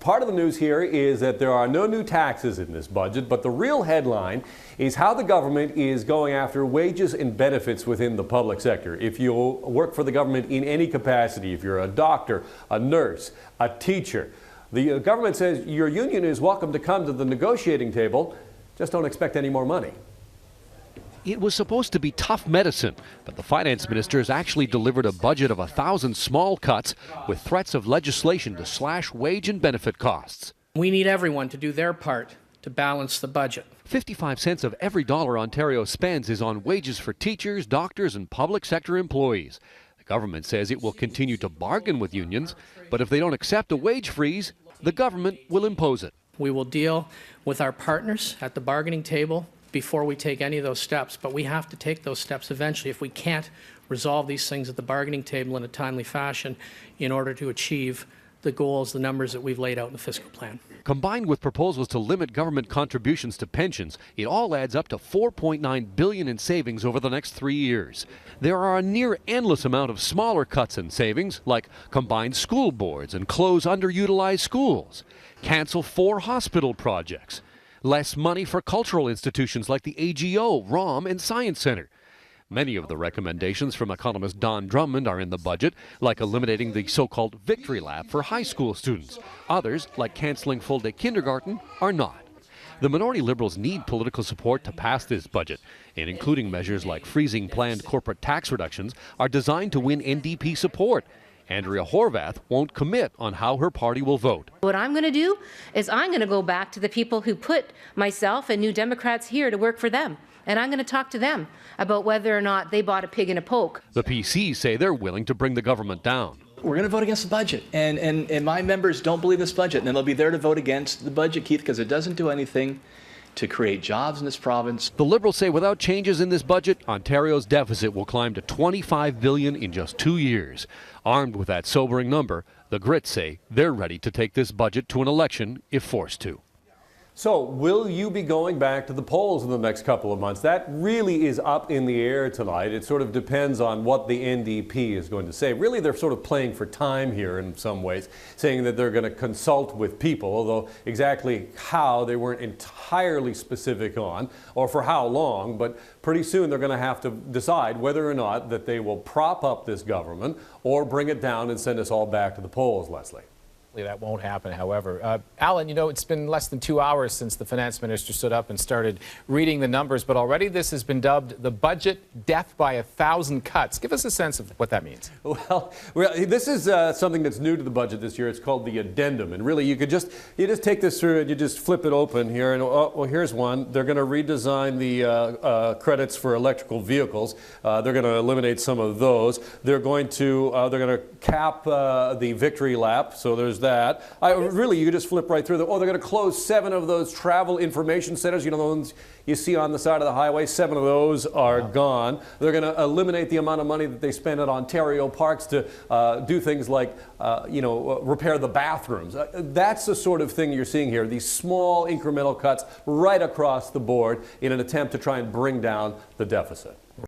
part of the news here is that there are no new taxes in this budget, but the real headline is how the government is going after wages and benefits within the public sector. If you work for the government in any capacity, if you're a doctor, a nurse, a teacher, the government says your union is welcome to come to the negotiating table, just don't expect any more money. It was supposed to be tough medicine, but the finance minister has actually delivered a budget of 1,000 small cuts with threats of legislation to slash wage and benefit costs. We need everyone to do their part to balance the budget. 55 cents of every dollar Ontario spends is on wages for teachers, doctors, and public sector employees. The government says it will continue to bargain with unions, but if they don't accept a wage freeze, the government will impose it. We will deal with our partners at the bargaining table before we take any of those steps, but we have to take those steps eventually if we can't resolve these things at the bargaining table in a timely fashion in order to achieve the goals, the numbers that we've laid out in the fiscal plan. Combined with proposals to limit government contributions to pensions, it all adds up to $4.9 billion in savings over the next 3 years. There are a near endless amount of smaller cuts and savings, like combine school boards and close underutilized schools, cancel 4 hospital projects, less money for cultural institutions like the AGO, ROM, and Science Centre. Many of the recommendations from economist Don Drummond are in the budget, like eliminating the so-called Victory Lap for high school students. Others, like cancelling full-day kindergarten, are not. The minority Liberals need political support to pass this budget, and including measures like freezing planned corporate tax reductions are designed to win NDP support. Andrea Horvath won't commit on how her party will vote. What I'm going to do is I'm going to go back to the people who put myself and New Democrats here to work for them. And I'm going to talk to them about whether or not they bought a pig in a poke. The PCs say they're willing to bring the government down. We're going to vote against the budget. And my members don't believe this budget. And then they'll be there to vote against the budget, Keith, because it doesn't do anything to create jobs in this province. The Liberals say without changes in this budget, Ontario's deficit will climb to $25 billion in just 2 years. Armed with that sobering number, the Grits say they're ready to take this budget to an election if forced to. So will you be going back to the polls in the next couple of months? That really is up in the air tonight. It sort of depends on what the NDP is going to say. Really, they're sort of playing for time here in some ways, saying that they're going to consult with people, although exactly how they weren't entirely specific on or for how long. But pretty soon they're going to have to decide whether or not that they will prop up this government or bring it down and send us all back to the polls, Leslie. That won't happen, however. Alan, you know, it's been less than 2 hours since the finance minister stood up and started reading the numbers, but already this has been dubbed the budget death by 1,000 cuts. Give us a sense of what that means. Well, this is something that's new to the budget this year. It's called the addendum, and really you just take this through and you just flip it open here, and oh, well, here's one. They're going to redesign the credits for electrical vehicles. They're going to eliminate some of those. They're going to cap the Victory Lap. So there's that. Really, you could just flip right through them. Oh, they're going to close 7 of those travel information centers. You know, the ones you see on the side of the highway. 7 of those are gone. They're going to eliminate the amount of money that they spend at Ontario parks to do things like, repair the bathrooms. That's the sort of thing you're seeing here. These small incremental cuts right across the board in an attempt to try and bring down the deficit.